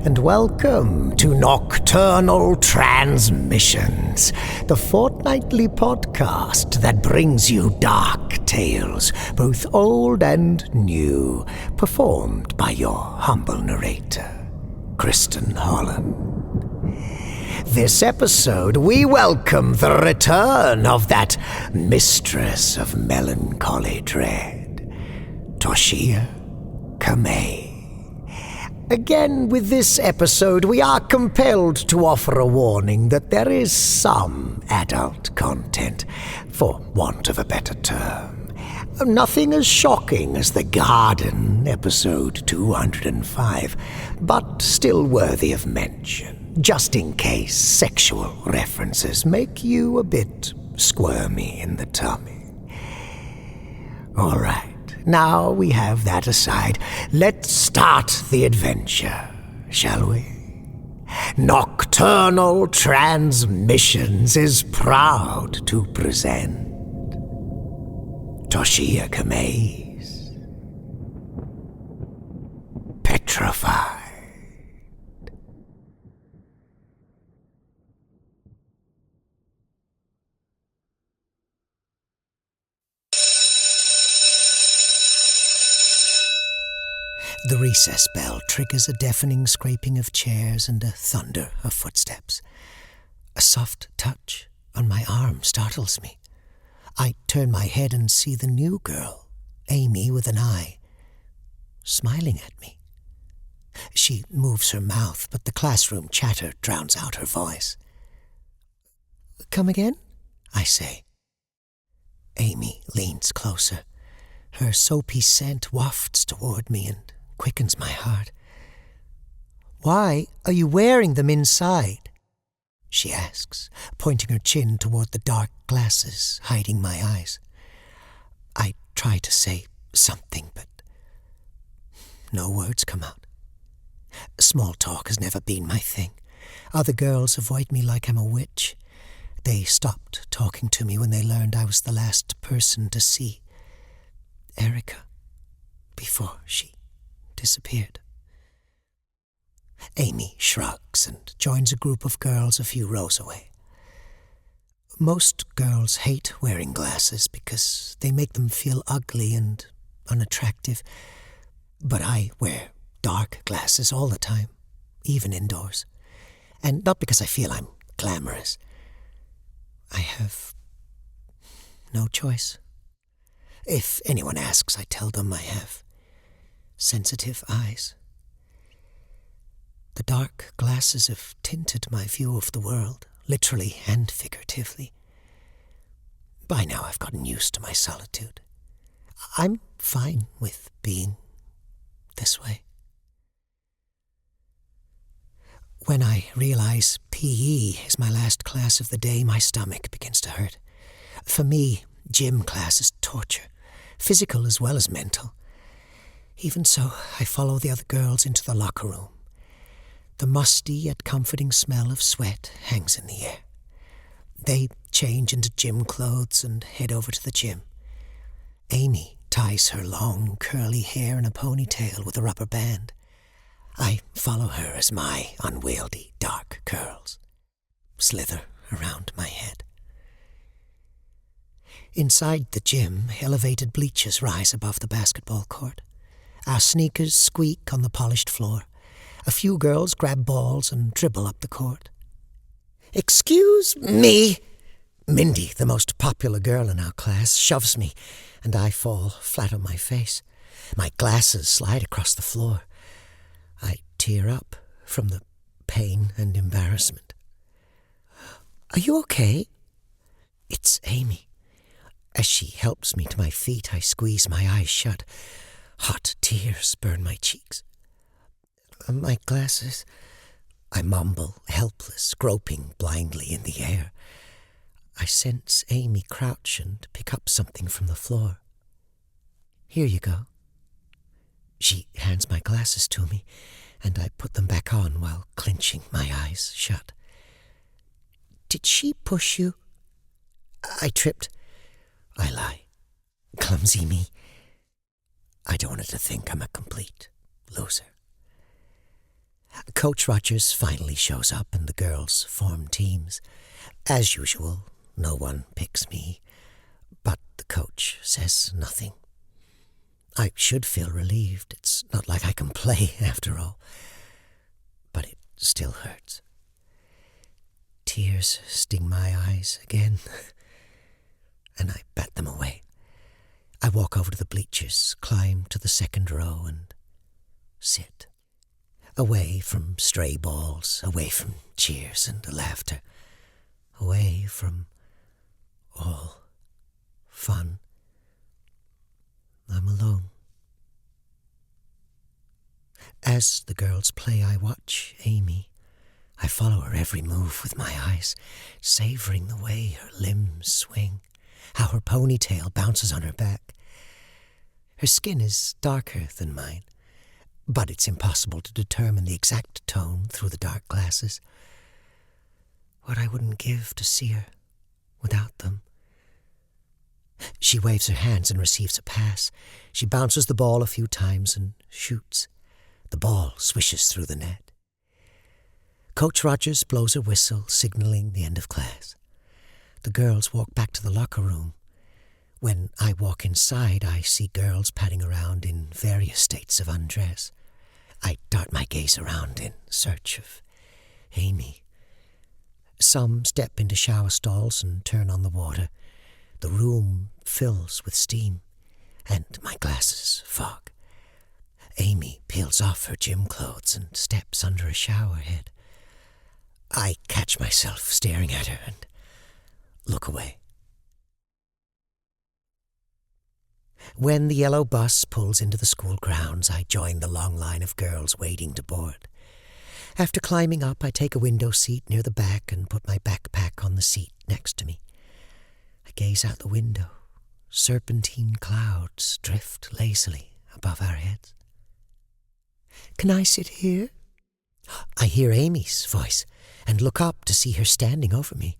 and welcome to Nocturnal Transmissions, the fortnightly podcast that brings you dark tales, both old and new, performed by your humble narrator, Kristin Holland. This episode, we welcome the return of that mistress of melancholy dread, Toshiya Kamei. Again, with this episode, we are compelled to offer a warning that there is some adult content, for want of a better term. Nothing as shocking as The Garden, episode 205, but still worthy of mention, just in case sexual references make you a bit squirmy in the tummy. All right. Now we have that aside, let's start the adventure, shall we? Nocturnal Transmissions is proud to present Toshiya Kamei's Petrified. The recess bell triggers a deafening scraping of chairs and a thunder of footsteps. A soft touch on my arm startles me. I turn my head and see the new girl, Amy with an eye, smiling at me. She moves her mouth, but the classroom chatter drowns out her voice. "Come again?" I say. Amy leans closer. Her soapy scent wafts toward me and quickens my heart. "Why are you wearing them inside?" she asks, pointing her chin toward the dark glasses hiding my eyes. I try to say something, but no words come out. Small talk has never been my thing. Other girls avoid me like I'm a witch. They stopped talking to me when they learned I was the last person to see Erica before she disappeared. Amy shrugs and joins a group of girls a few rows away. Most girls hate wearing glasses because they make them feel ugly and unattractive, but I wear dark glasses all the time, even indoors, and not because I feel I'm glamorous. I have no choice. If anyone asks, I tell them I have sensitive eyes. The dark glasses have tinted my view of the world, literally and figuratively. By now I've gotten used to my solitude. I'm fine with being this way. When I realize PE is my last class of the day, my stomach begins to hurt. For me, gym class is torture, physical as well as mental. Even so, I follow the other girls into the locker room. The musty yet comforting smell of sweat hangs in the air. They change into gym clothes and head over to the gym. Amy ties her long, curly hair in a ponytail with a rubber band. I follow her as my unwieldy, dark curls slither around my head. Inside the gym, elevated bleachers rise above the basketball court. Our sneakers squeak on the polished floor. A few girls grab balls and dribble up the court. "Excuse me!" Mindy, the most popular girl in our class, shoves me, and I fall flat on my face. My glasses slide across the floor. I tear up from the pain and embarrassment. "Are you okay?" It's Amy. As she helps me to my feet, I squeeze my eyes shut. Hot tears burn my cheeks. "My glasses," I mumble, helpless, groping blindly in the air. I sense Amy crouch and pick up something from the floor. "Here you go." She hands my glasses to me, and I put them back on while clenching my eyes shut. "Did she push you?" "I tripped." I lie. Clumsy me. I don't want her to think I'm a complete loser. Coach Rogers finally shows up and the girls form teams. As usual, no one picks me, but the coach says nothing. I should feel relieved. It's not like I can play after all. But it still hurts. Tears sting my eyes again, and I bat them away. I walk over to the bleachers, climb to the second row, and sit. Away from stray balls, away from cheers and laughter, away from all fun. I'm alone. As the girls play, I watch Amy. I follow her every move with my eyes, savoring the way her limbs swing, how her ponytail bounces on her back. Her skin is darker than mine, but it's impossible to determine the exact tone through the dark glasses. What I wouldn't give to see her without them. She waves her hands and receives a pass. She bounces the ball a few times and shoots. The ball swishes through the net. Coach Rogers blows a whistle, signaling the end of class. The girls walk back to the locker room. When I walk inside, I see girls padding around in various states of undress. I dart my gaze around in search of Amy. Some step into shower stalls and turn on the water. The room fills with steam, and my glasses fog. Amy peels off her gym clothes and steps under a shower head. I catch myself staring at her and look away. When the yellow bus pulls into the school grounds, I join the long line of girls waiting to board. After climbing up, I take a window seat near the back and put my backpack on the seat next to me. I gaze out the window. Serpentine clouds drift lazily above our heads. Can I sit here? I hear Amy's voice and look up to see her standing over me.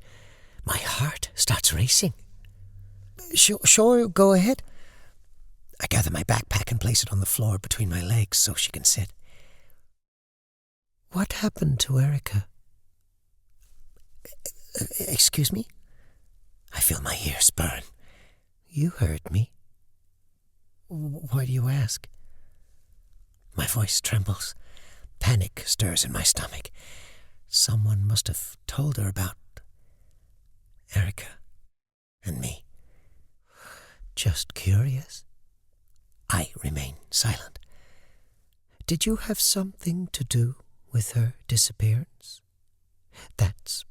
My heart starts racing. Sure, go ahead. I gather my backpack and place it on the floor between my legs so she can sit. What happened to Erica? Excuse me? I feel my ears burn. You heard me. Why do you ask? My voice trembles. Panic stirs in my stomach. Someone must have told her about Erica and me. Just curious. I remain silent. Did you have something to do with her disappearance? That's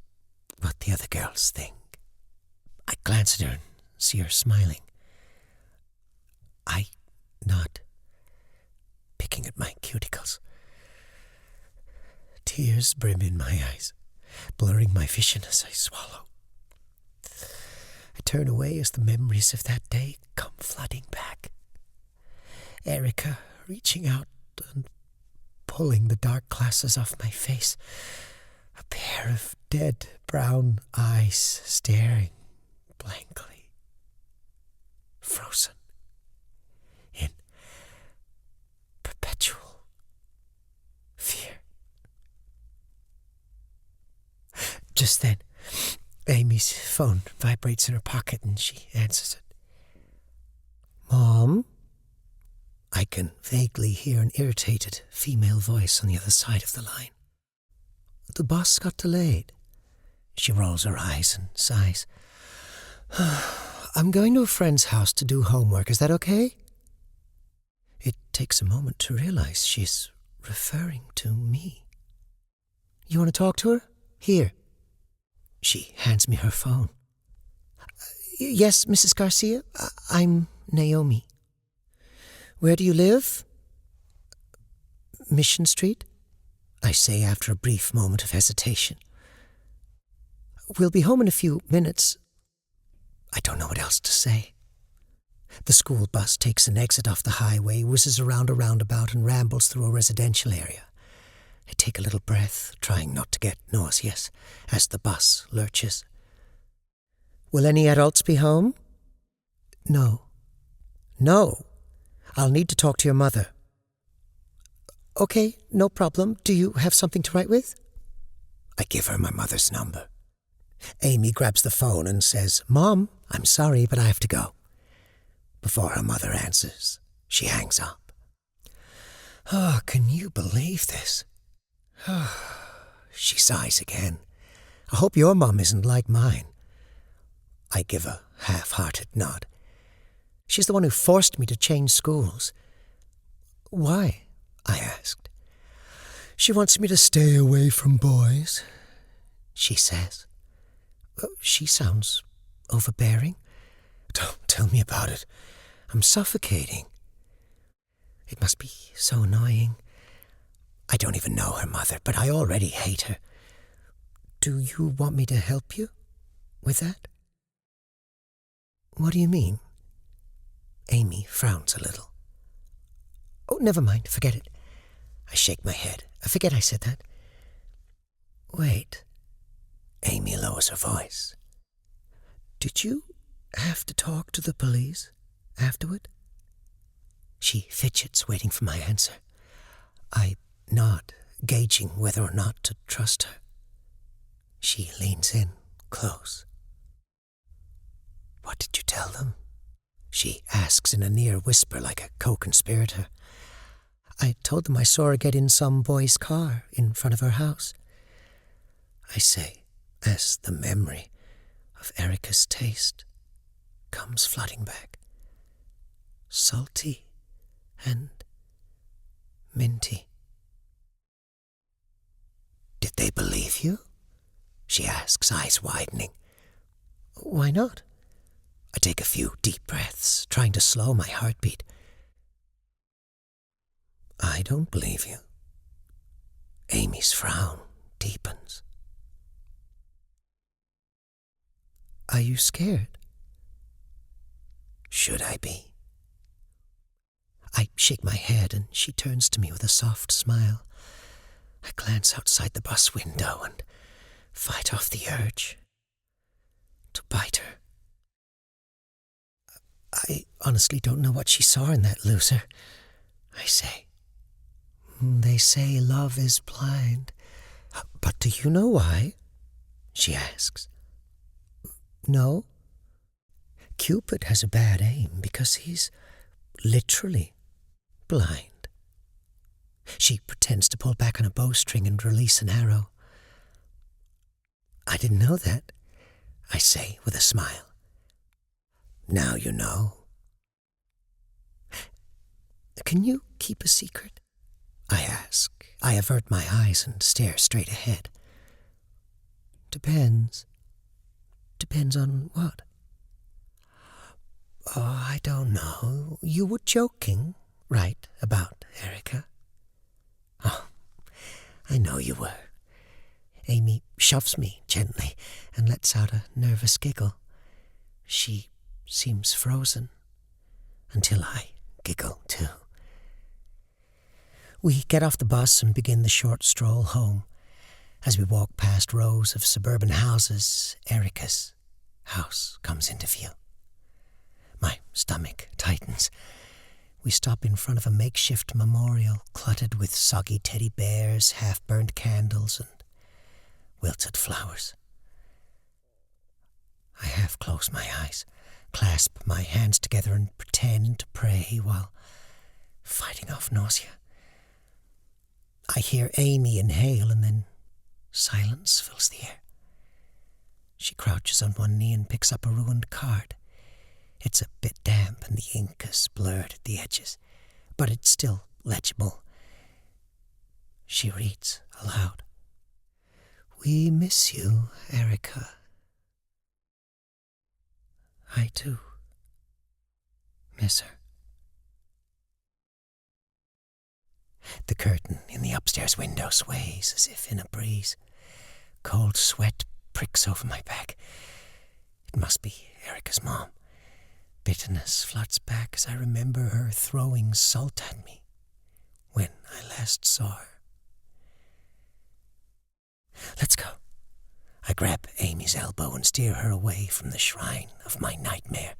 what the other girls think. I glance at her and see her smiling. I nod, picking at my cuticles. Tears brim in my eyes, blurring my vision as I swallow. I turn away as the memories of that day come flooding back. Erica reaching out and pulling the dark glasses off my face. A pair of dead brown eyes staring blankly, frozen in perpetual fear. Just then, Amy's phone vibrates in her pocket and she answers it. Mom? I can vaguely hear an irritated female voice on the other side of the line. The bus got delayed. She rolls her eyes and sighs. I'm going to a friend's house to do homework. Is that okay? It takes a moment to realize she's referring to me. You want to talk to her? Here. She hands me her phone. Yes, Mrs. Garcia, I'm Naomi. Where do you live? Mission Street, I say after a brief moment of hesitation. We'll be home in a few minutes. I don't know what else to say. The school bus takes an exit off the highway, whizzes around a roundabout and rambles through a residential area. I take a little breath, trying not to get nauseous, as the bus lurches. Will any adults be home? No. No. I'll need to talk to your mother. Okay, no problem. Do you have something to write with? I give her my mother's number. Amy grabs the phone and says, Mom, I'm sorry, but I have to go. Before her mother answers, she hangs up. Oh, can you believe this? She sighs again. I hope your mom isn't like mine. I give a half-hearted nod. She's the one who forced me to change schools. Why? I asked. She wants me to stay away from boys, she says. She sounds overbearing. Don't tell me about it. I'm suffocating. It must be so annoying. I don't even know her mother, but I already hate her. Do you want me to help you with that? What do you mean? Amy frowns a little. Oh, never mind, forget it. I shake my head. I forget I said that. Wait. Amy lowers her voice. Did you have to talk to the police afterward? She fidgets, waiting for my answer. I nod, gauging whether or not to trust her. She leans in, close. What did you tell them? She asks in a near whisper like a co-conspirator. I told them I saw her get in some boy's car in front of her house. I say, as the memory of Erica's taste comes flooding back. Salty and minty. Did they believe you? She asks, eyes widening. Why not? I take a few deep breaths, trying to slow my heartbeat. I don't believe you. Amy's frown deepens. Are you scared? Should I be? I shake my head and she turns to me with a soft smile. I glance outside the bus window and fight off the urge to bite her. I honestly don't know what she saw in that loser, I say. They say love is blind. But do you know why? She asks. No. Cupid has a bad aim because he's literally blind. She pretends to pull back on a bowstring and release an arrow. I didn't know that, I say with a smile. Now you know. Can you keep a secret? I ask. I avert my eyes and stare straight ahead. Depends. Depends on what? Oh, I don't know. You were joking, right, about Erica? Oh, I know you were. Amy shoves me gently and lets out a nervous giggle. She seems frozen until I giggle too. We get off the bus and begin the short stroll home. As we walk past rows of suburban houses, Erica's house comes into view. My stomach tightens. We stop in front of a makeshift memorial cluttered with soggy teddy bears, half-burnt candles, and wilted flowers. I half close my eyes, clasp my hands together and pretend to pray while fighting off nausea. I hear Amy inhale and then silence fills the air. She crouches on one knee and picks up a ruined card. It's a bit damp and the ink is blurred at the edges, but it's still legible. She reads aloud. We miss you, Erica. I too miss her. The curtain in the upstairs window sways as if in a breeze. Cold sweat pricks over my back. It must be Erica's mom. Bitterness floods back as I remember her throwing salt at me when I last saw her. Let's go. I grab Amy's elbow and steer her away from the shrine of my nightmare.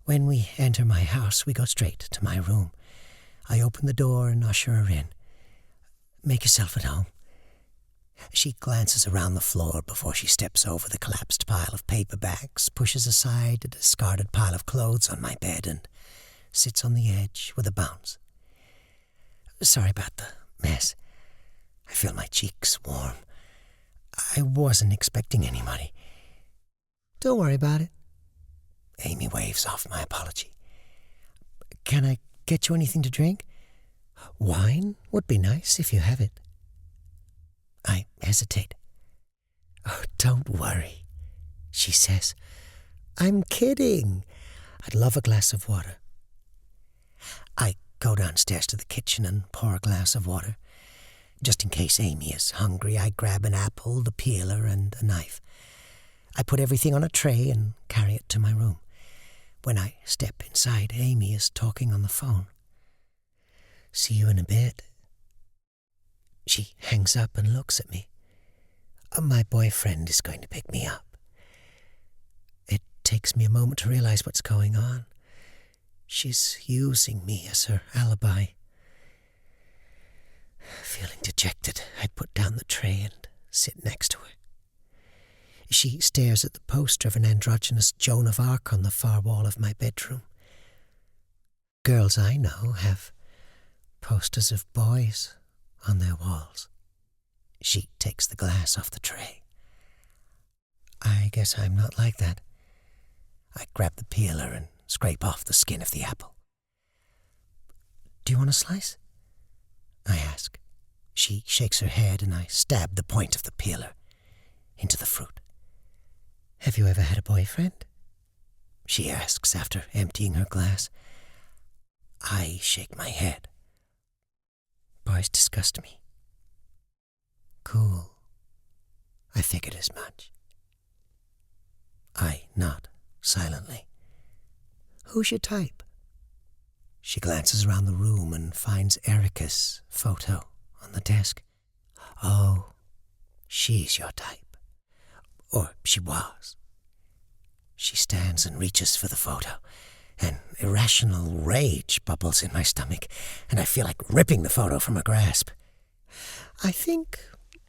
When we enter my house, we go straight to my room. I open the door and usher her in. Make yourself at home. She glances around the floor before she steps over the collapsed pile of paper bags, pushes aside a discarded pile of clothes on my bed, and sits on the edge with a bounce. Sorry about the mess. I feel my cheeks warm. I wasn't expecting anybody. Don't worry about it. Amy waves off my apology. Can I get you anything to drink? Wine would be nice if you have it. I hesitate. Oh, don't worry, she says. I'm kidding. I'd love a glass of water. I go downstairs to the kitchen and pour a glass of water. Just in case Amy is hungry, I grab an apple, the peeler, and a knife. I put everything on a tray and carry it to my room. When I step inside, Amy is talking on the phone. See you in a bit. She hangs up and looks at me. My boyfriend is going to pick me up. It takes me a moment to realize what's going on. She's using me as her alibi. Feeling dejected, I put down the tray and sit next to her. She stares at the poster of an androgynous Joan of Arc on the far wall of my bedroom. Girls I know have posters of boys on their walls. She takes the glass off the tray. I guess I'm not like that. I grab the peeler and scrape off the skin of the apple. Do you want a slice? I ask. She shakes her head and I stab the point of the peeler into the fruit. Have you ever had a boyfriend? She asks after emptying her glass. I shake my head. Boys disgust me. Cool. I figured as much. I nod silently. Who's your type? She glances around the room and finds Erica's photo on the desk. Oh, she's your type. Or she was. She stands and reaches for the photo. An irrational rage bubbles in my stomach, and I feel like ripping the photo from her grasp. I think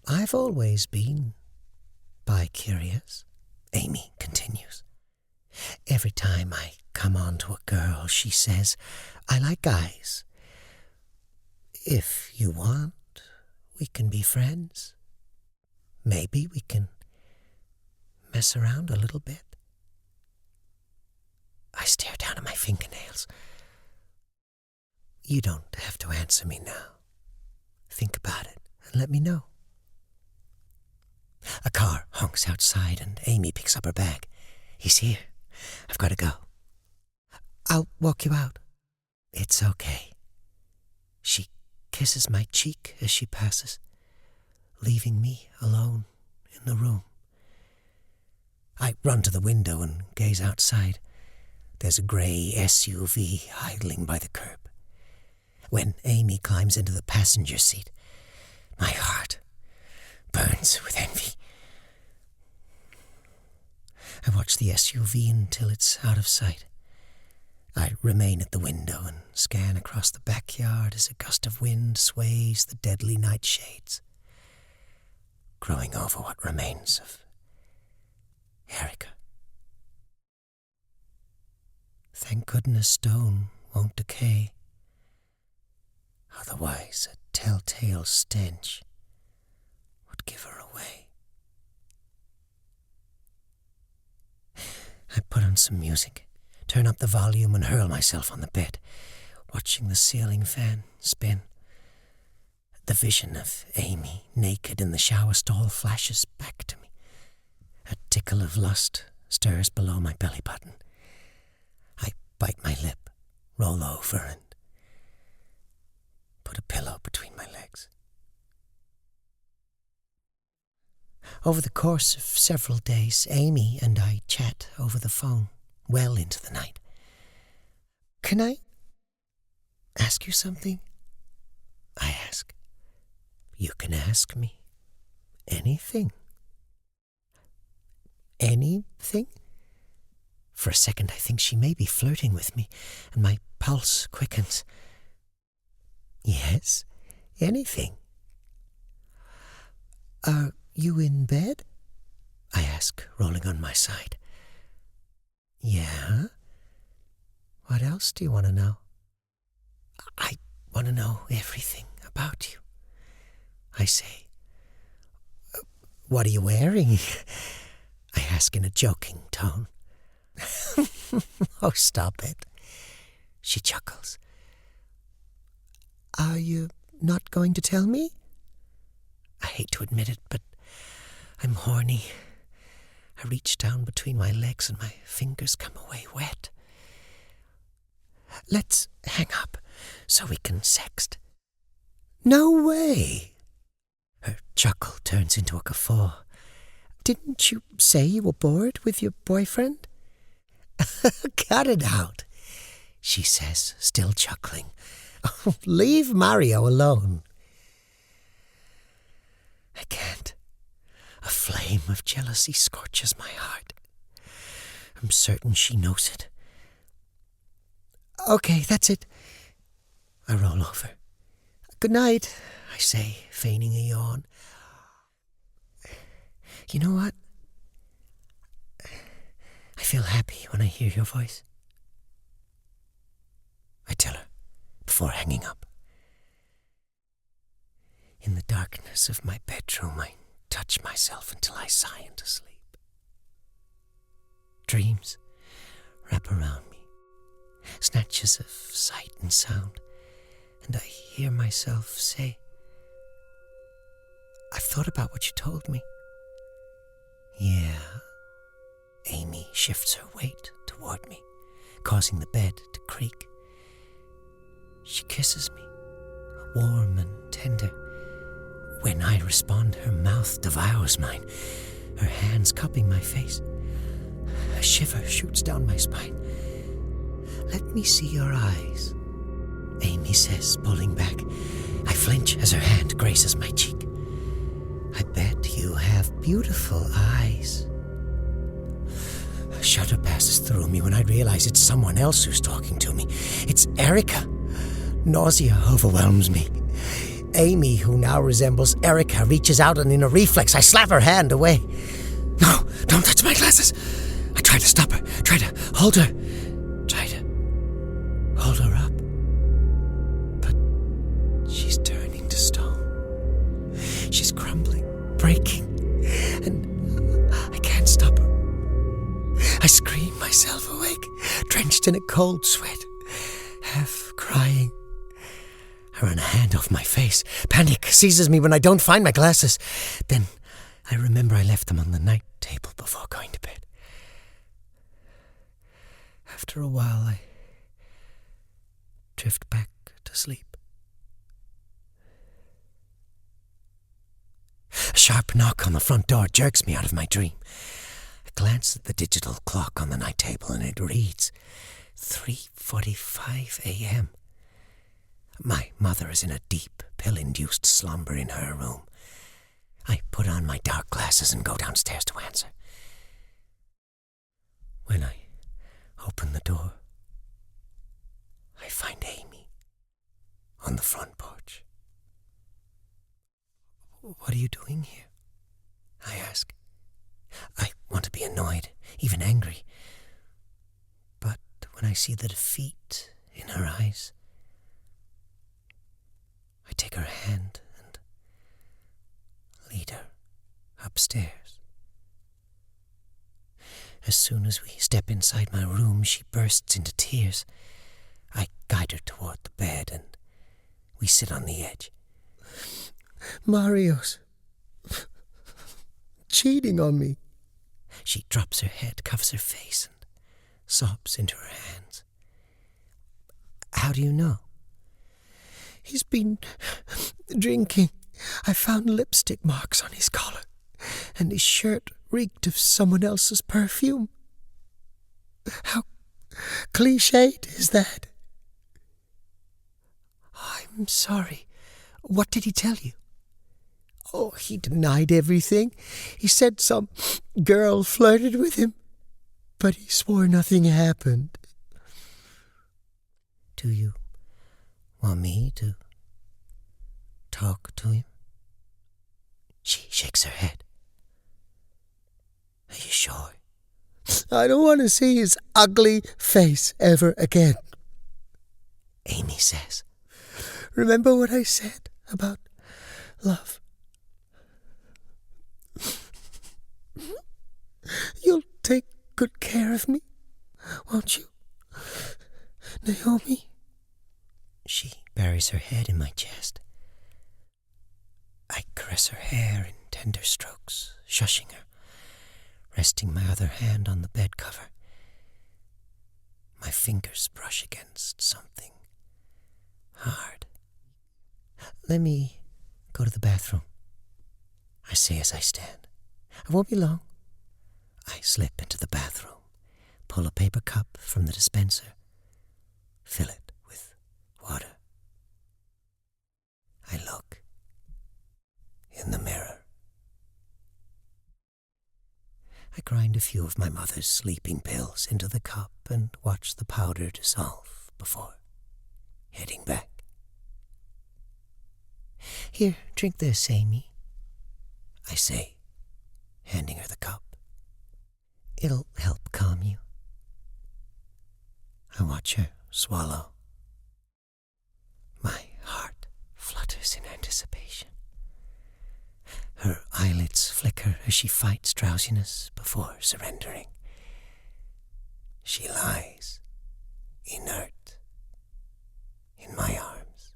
I've always been bi-curious, Amy continues. Every time I come on to a girl, she says, I like guys. If you want, we can be friends. Maybe we can mess around a little bit. I stare down at my fingernails. You don't have to answer me now. Think about it and let me know. A car honks outside and Amy picks up her bag. He's here. I've got to go. I'll walk you out. It's okay. She kisses my cheek as she passes, leaving me alone in the room. I run to the window and gaze outside. There's a grey SUV idling by the curb. When Amy climbs into the passenger seat, my heart burns with envy. I watch the SUV until it's out of sight. I remain at the window and scan across the backyard as a gust of wind sways the deadly nightshades, growing over what remains of Erica. Thank goodness stone won't decay. Otherwise, a telltale stench would give her away. I put on some music, turn up the volume and hurl myself on the bed, watching the ceiling fan spin. The vision of Amy naked in the shower stall flashes back to me. A tickle of lust stirs below my belly button. I bite my lip, roll over and put a pillow between my legs. Over the course of several days, Amy and I chat over the phone well into the night. Can I ask you something? I ask. You can ask me anything. Anything? For a second I think she may be flirting with me, and my pulse quickens. Yes, anything. Are you in bed? I ask, rolling on my side. Yeah? What else do you want to know? I want to know everything about you, I say. What are you wearing? I ask in a joking tone. Oh, stop it. She chuckles. Are you not going to tell me? I hate to admit it, but I'm horny. I reach down between my legs and my fingers come away wet. Let's hang up so we can sext. No way! Her chuckle turns into a guffaw. Didn't you say you were bored with your boyfriend? Cut it out, she says, still chuckling. Oh, leave Mario alone. I can't. A flame of jealousy scorches my heart. I'm certain she knows it. Okay, that's it. I roll over. Good night, I say, feigning a yawn. You know what? I feel happy when I hear your voice. I tell her before hanging up. In the darkness of my bedroom, I touch myself until I sigh into sleep. Dreams wrap around me, snatches of sight and sound, and I hear myself say, I've thought about what you told me. Yeah. Amy shifts her weight toward me, causing the bed to creak. She kisses me, warm and tender. When I respond, her mouth devours mine, her hands cupping my face. A shiver shoots down my spine. Let me see your eyes, Amy says, pulling back. I flinch as her hand graces my cheek. I bet you have beautiful eyes. A shudder passes through me when I realize it's someone else who's talking to me. It's Erica. Nausea overwhelms me. Amy, who now resembles Erica, reaches out and in a reflex, I slap her hand away. No, don't touch my glasses. I try to stop her, try to hold her up. But she's turning to stone. She's crumbling, breaking, and I can't stop her. I scream myself awake, drenched in a cold sweat, half crying. I run a hand off my face. Panic seizes me when I don't find my glasses. Then I remember I left them on the night table before going to bed. After a while, I drift back to sleep. A sharp knock on the front door jerks me out of my dream. I glance at the digital clock on the night table and it reads 3:45 a.m. My mother is in a deep, pill-induced slumber in her room. I put on my dark glasses and go downstairs to answer. When I open the door, I find Amy on the front porch. What are you doing here? I ask. I want to be annoyed, even angry. But when I see the defeat in her eyes, I take her hand and lead her upstairs. As soon as we step inside my room, she bursts into tears. I guide her toward the bed and we sit on the edge. Mario's cheating on me. She drops her head, covers her face, and sobs into her hands. How do you know? He's been drinking. I found lipstick marks on his collar, and his shirt reeked of someone else's perfume. How cliched is that? I'm sorry. What did he tell you? Oh, he denied everything. He said some girl flirted with him, but he swore nothing happened. Do you want me to talk to him? She shakes her head. Are you sure? I don't want to see his ugly face ever again. Amy says, remember what I said about love? You'll take good care of me, won't you, Naomi? She buries her head in my chest. I caress her hair in tender strokes, shushing her, resting my other hand on the bed cover. My fingers brush against something hard. Let me go to the bathroom, I say as I stand. I won't be long. I slip into the bathroom, pull a paper cup from the dispenser, fill it with water. I look in the mirror. I grind a few of my mother's sleeping pills into the cup and watch the powder dissolve before heading back. Here, drink this, Amy, I say, handing her the cup. It'll help calm you. I watch her swallow. My heart flutters in anticipation. Her eyelids flicker as she fights drowsiness before surrendering. She lies, inert, in my arms.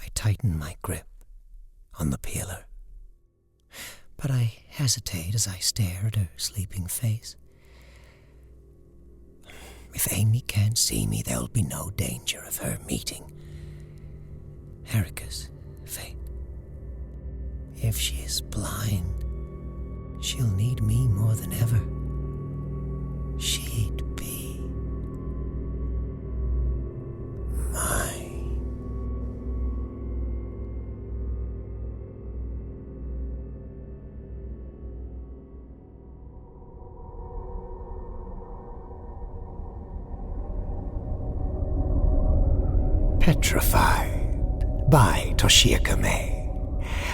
I tighten my grip on the peeler, but I hesitate as I stare at her sleeping face. If Amy can't see me, there'll be no danger of her meeting Erica's fate. If she is blind, she'll need me more than ever. She'd be mine. Petrified by Toshiya Kamei.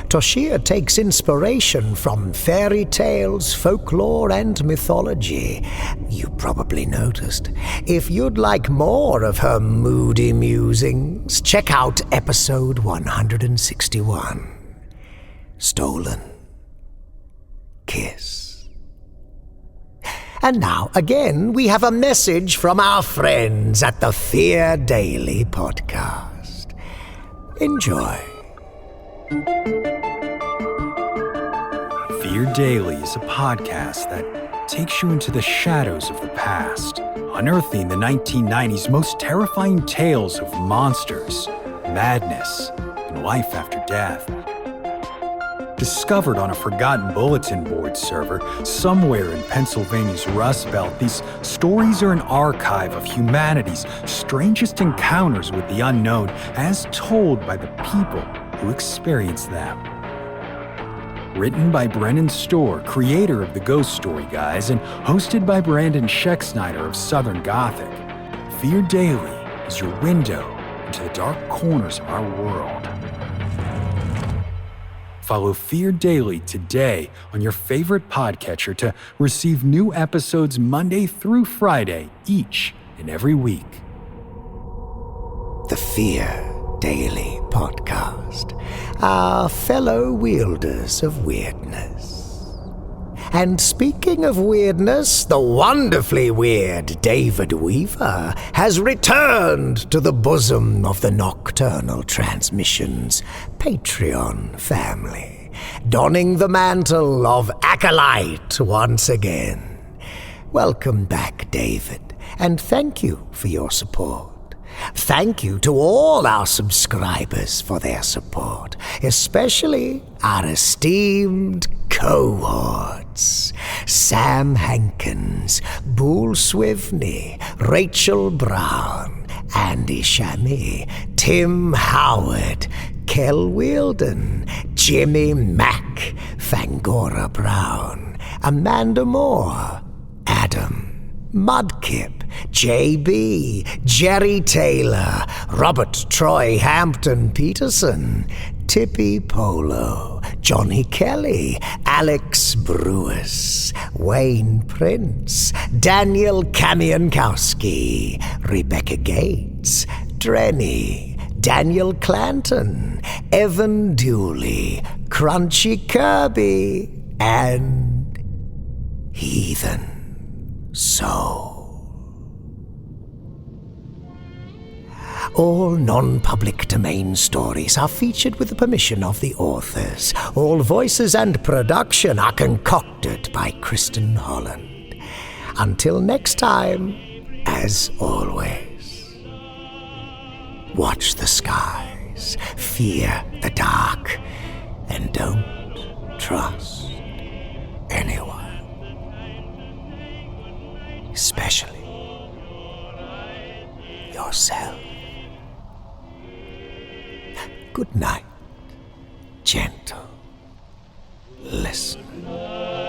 Toshiya takes inspiration from fairy tales, folklore, and mythology. You probably noticed. If you'd like more of her moody musings, check out episode 161, Stolen Kiss. And now, again, we have a message from our friends at the Fear Daily podcast. Enjoy. Fear Daily is a podcast that takes you into the shadows of the past, unearthing the 1990s most terrifying tales of monsters, madness, and life after death. Discovered on a forgotten bulletin board server somewhere in Pennsylvania's Rust Belt, these stories are an archive of humanity's strangest encounters with the unknown, as told by the people who experienced them. Written by Brennan Storr, creator of the Ghost Story Guys, and hosted by Brandon Scheck-Snyder of Southern Gothic, Fear Daily is your window into the dark corners of our world. Follow Fear Daily today on your favorite podcatcher to receive new episodes Monday through Friday, each and every week. The Fear Daily podcast, our fellow wielders of weirdness. And speaking of weirdness, the wonderfully weird David Weaver has returned to the bosom of the Nocturnal Transmissions Patreon family, donning the mantle of acolyte once again. Welcome back, David, and thank you for your support. Thank you to all our subscribers for their support, especially our esteemed cohorts: Sam Hankins, Boole Swivney, Rachel Brown, Andy Shammy, Tim Howard, Kel Wielden, Jimmy Mack, Fangora Brown, Amanda Moore, Adam, Mudkip, J.B., Jerry Taylor, Robert Troy Hampton Peterson, Tippy Polo, Johnny Kelly, Alex Brewis, Wayne Prince, Daniel Kamiankowski, Rebecca Gates, Drenny, Daniel Clanton, Evan Dooley, Crunchy Kirby, and Heathen Soul. All non-public domain stories are featured with the permission of the authors. All voices and production are concocted by Kristin Holland. Until next time, as always, watch the skies, fear the dark, and don't trust anyone, especially yourself. Good night, gentle listener.